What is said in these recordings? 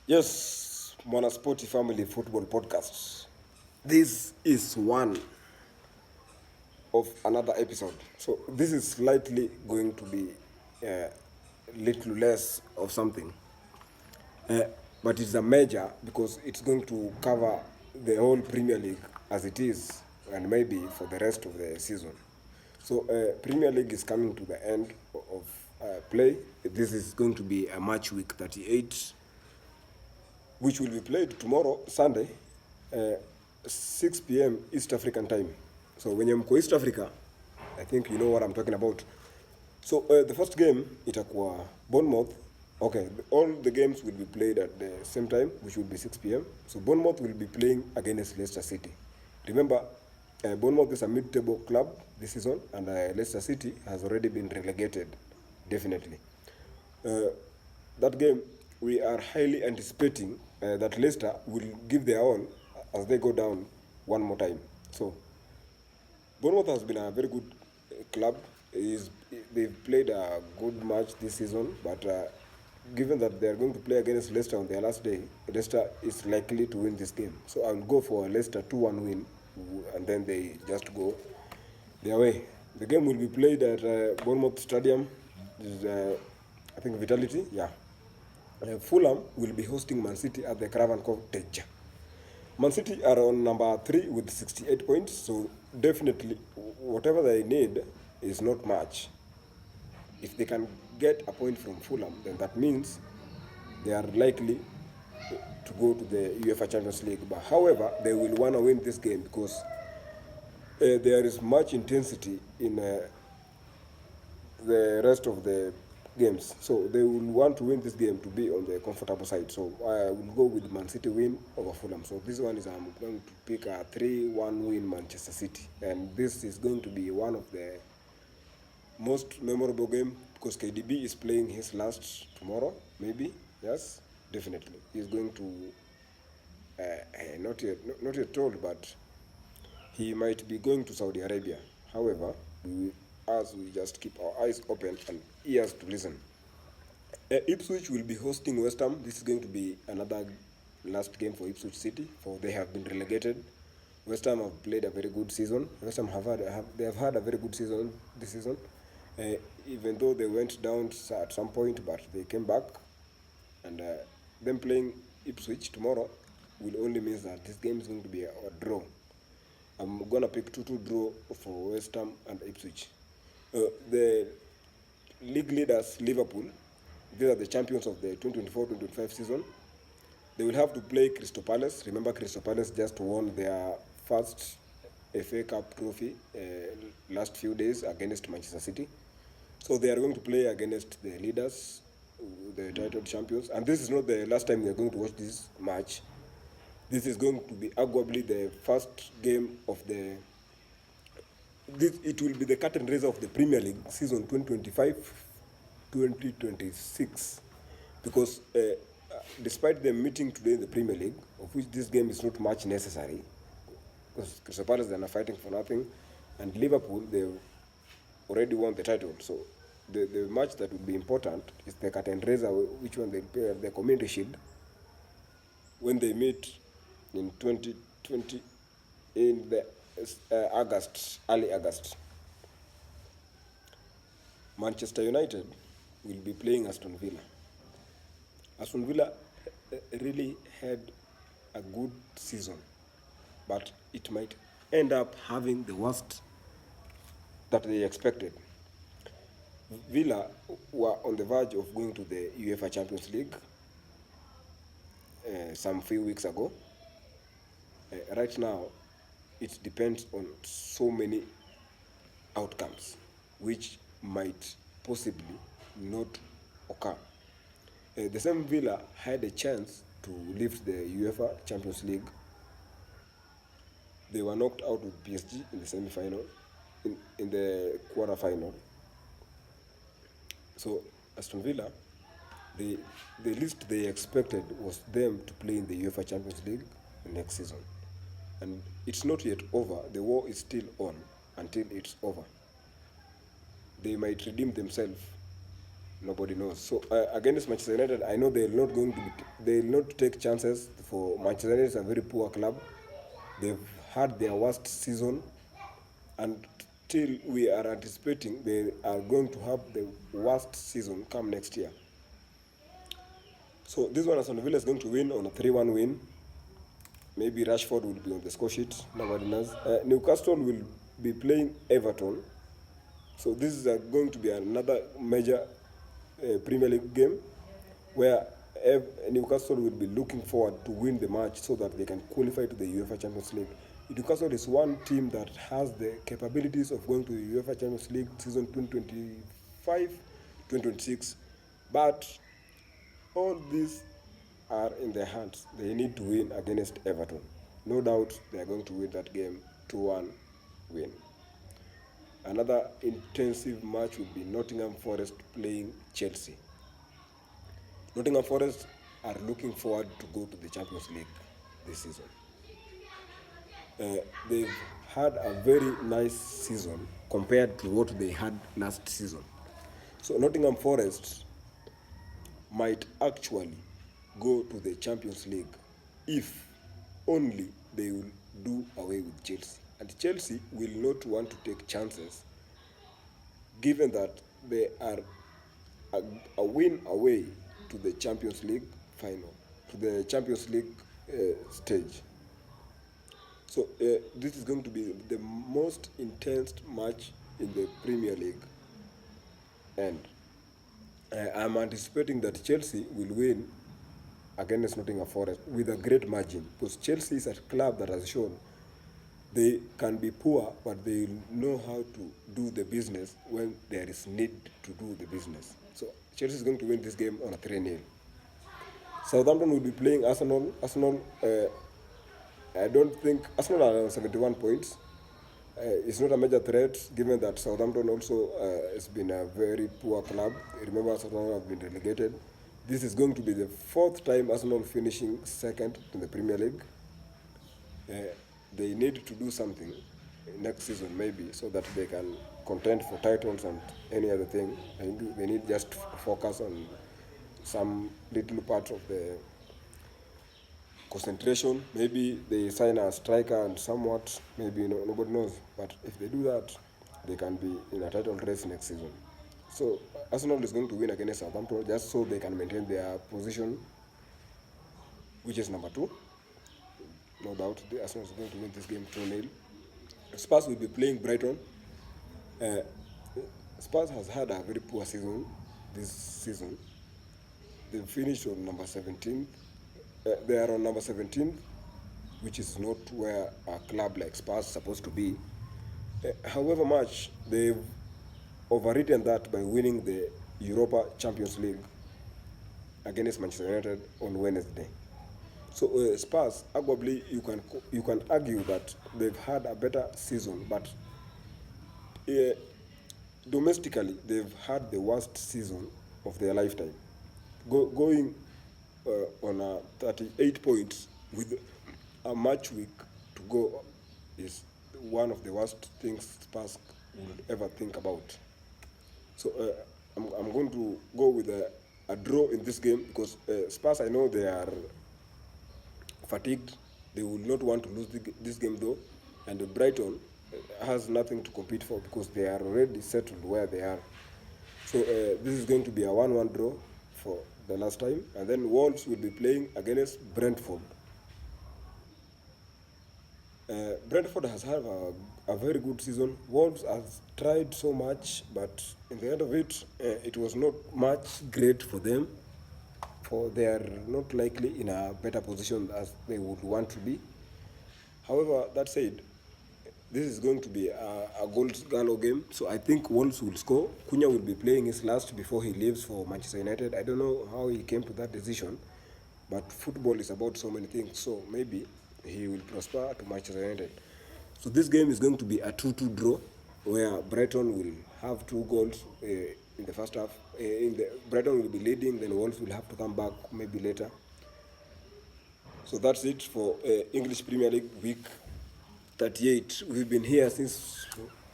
Yes, Mwanaspoti Family Football Podcast. This is one of another episode. So this is slightly going to be a little less of something, uh, but it's a major because it's going to cover the whole Premier League as it is, and maybe for the rest of the season. So Premier League is coming to the end of play. This is going to be a match week 38 which will be played tomorrow, Sunday, uh, 6 p.m. East African time. So when you're East Africa, I think you know what I'm talking about. So the first game, itakuwa Bournemouth. Okay, all the games will be played at the same time, which will be 6 p.m. So Bournemouth will be playing against Leicester City. Remember, Bournemouth is a mid-table club this season, and Leicester City has already been relegated, definitely. Uh, that game, we are highly anticipating that Leicester will give their all as they go down one more time. So, Bournemouth has been a very good club. They've played a good match this season, but given that they are going to play against Leicester on their last day, Leicester is likely to win this game. So I'll go for a Leicester 2-1 win, and then they just go their way. The game will be played at Bournemouth Stadium. This is, I think, Vitality. Yeah. Fulham will be hosting Man City at the Craven Cottage. Man City are on number 3 with 68 points, so definitely whatever they need is not much. If they can get a point from Fulham, then that means they are likely to go to the UEFA Champions League. But however, they will want to win this game because there is much intensity in the rest of the games. So they will want to win this game to be on the comfortable side. So I will go with Man City win over Fulham. So this one is I'm going to pick a 3-1 win Manchester City. And this is going to be one of the most memorable game because KDB is playing his last tomorrow, maybe. Yes, definitely. He's going to not yet told, but he might be going to Saudi Arabia. However, as we just keep our eyes open and ears to listen. Ipswich will be hosting West Ham. This is going to be another last game for Ipswich City, for they have been relegated. West Ham have played a very good season. West Ham they have had a very good season this season, even though they went down at some point, but they came back. And them playing Ipswich tomorrow will only mean that this game is going to be a draw. I'm gonna pick 2-2 draw for West Ham and Ipswich. The league leaders, Liverpool, these are the champions of the 2024-2025 season. They will have to play Crystal Palace. Remember, Crystal Palace just won their first FA Cup trophy last few days against Manchester City. So they are going to play against the leaders, the title champions. And this is not the last time we are going to watch this match. This is going to be arguably the first game of the. It will be the curtain raiser of the Premier League season 2025-2026, because despite them meeting today in the Premier League, of which this game is not much necessary, because Crystal Palace they are fighting for nothing, and Liverpool they already won the title. So the match that will be important is the curtain raiser, which one they play the Community Shield when they meet in 2020 in the early August. Manchester United will be playing Aston Villa. Aston Villa really had a good season, but it might end up having the worst that they expected. Villa were on the verge of going to the UEFA Champions League some few weeks ago. Right now, it depends on so many outcomes, which might possibly not occur. The same Villa had a chance to lift the UEFA Champions League. They were knocked out with PSG in the semi-final, in the quarter-final. So Aston Villa, the least they expected was them to play in the UEFA Champions League next season. And it's not yet over. The war is still on until it's over. They might redeem themselves nobody knows. So against Manchester United, I know they'll not take chances. For Manchester United is a very poor club. They've had their worst season, and till we are anticipating they are going to have the worst season come next year. So this one, Aston Villa is going to win on a 3-1 win. Maybe Rashford will be on the score sheet. Nobody knows. Newcastle will be playing Everton. So this is going to be another major Premier League game where Newcastle will be looking forward to win the match so that they can qualify to the UEFA Champions League. Newcastle is one team that has the capabilities of going to the UEFA Champions League season 2025-2026, but all these are in their hands. They need to win against Everton. No doubt they are going to win that game 2-1 win. Another intensive match will be Nottingham Forest playing Chelsea. Nottingham Forest are looking forward to go to the Champions League this season. They've had a very nice season compared to what they had last season. So Nottingham Forest might actually go to the Champions League if only they will do away with Chelsea. And Chelsea will not want to take chances given that they are a win away to the Champions League final, to the Champions League stage. So this is going to be the most intense match in the Premier League. And I'm anticipating that Chelsea will win against Nottingham Forest with a great margin, because Chelsea is a club that has shown they can be poor, but they know how to do the business when there is need to do the business. So Chelsea is going to win this game on a 3-0. Southampton will be playing Arsenal. I don't think Arsenal are on 71 points. It's not a major threat given that Southampton also has been a very poor club. Remember, Southampton have been relegated. This is going to be the fourth time Arsenal finishing second in the Premier League. They need to do something next season maybe so that they can contend for titles and any other thing. They need just to focus on some little part of the concentration. Maybe they sign a striker and somewhat, maybe nobody knows. But if they do that, they can be in a title race next season. So Arsenal is going to win against Southampton just so they can maintain their position, which is number 2. No doubt the Arsenal is going to win this game 2-0. Spurs will be playing Brighton. Spurs has had a very poor season this season. They finished on number 17. They are on number 17, which is not where a club like Spurs is supposed to be. However much they've overwritten that by winning the Europa Champions League against Manchester United on Wednesday. So Spurs, arguably, you can argue that they've had a better season, but domestically they've had the worst season of their lifetime. Going on 38 points with a match week to go is one of the worst things Spurs would ever think about. So I'm going to go with a draw in this game because Spurs, I know they are fatigued. They will not want to lose this game though, and Brighton has nothing to compete for because they are already settled where they are. So this is going to be a 1-1 draw for the last time, and then Wolves will be playing against Brentford. Brentford has had a very good season. Wolves has tried so much, but in the end of it, it was not much great for them. For they are not likely in a better position as they would want to be. However, that said, this is going to be a goals galore game, so I think Wolves will score. Cunha will be playing his last before he leaves for Manchester United. I don't know how he came to that decision, but football is about so many things, so maybe he will prosper to Manchester United. So this game is going to be a 2-2 draw, where Brighton will have 2 goals in the first half. Brighton will be leading, then Wolves will have to come back maybe later. So that's it for English Premier League week 38. We've been here since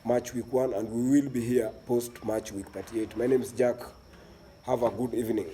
match week 1, and we will be here post match week 38. My name is Jack. Have a good evening.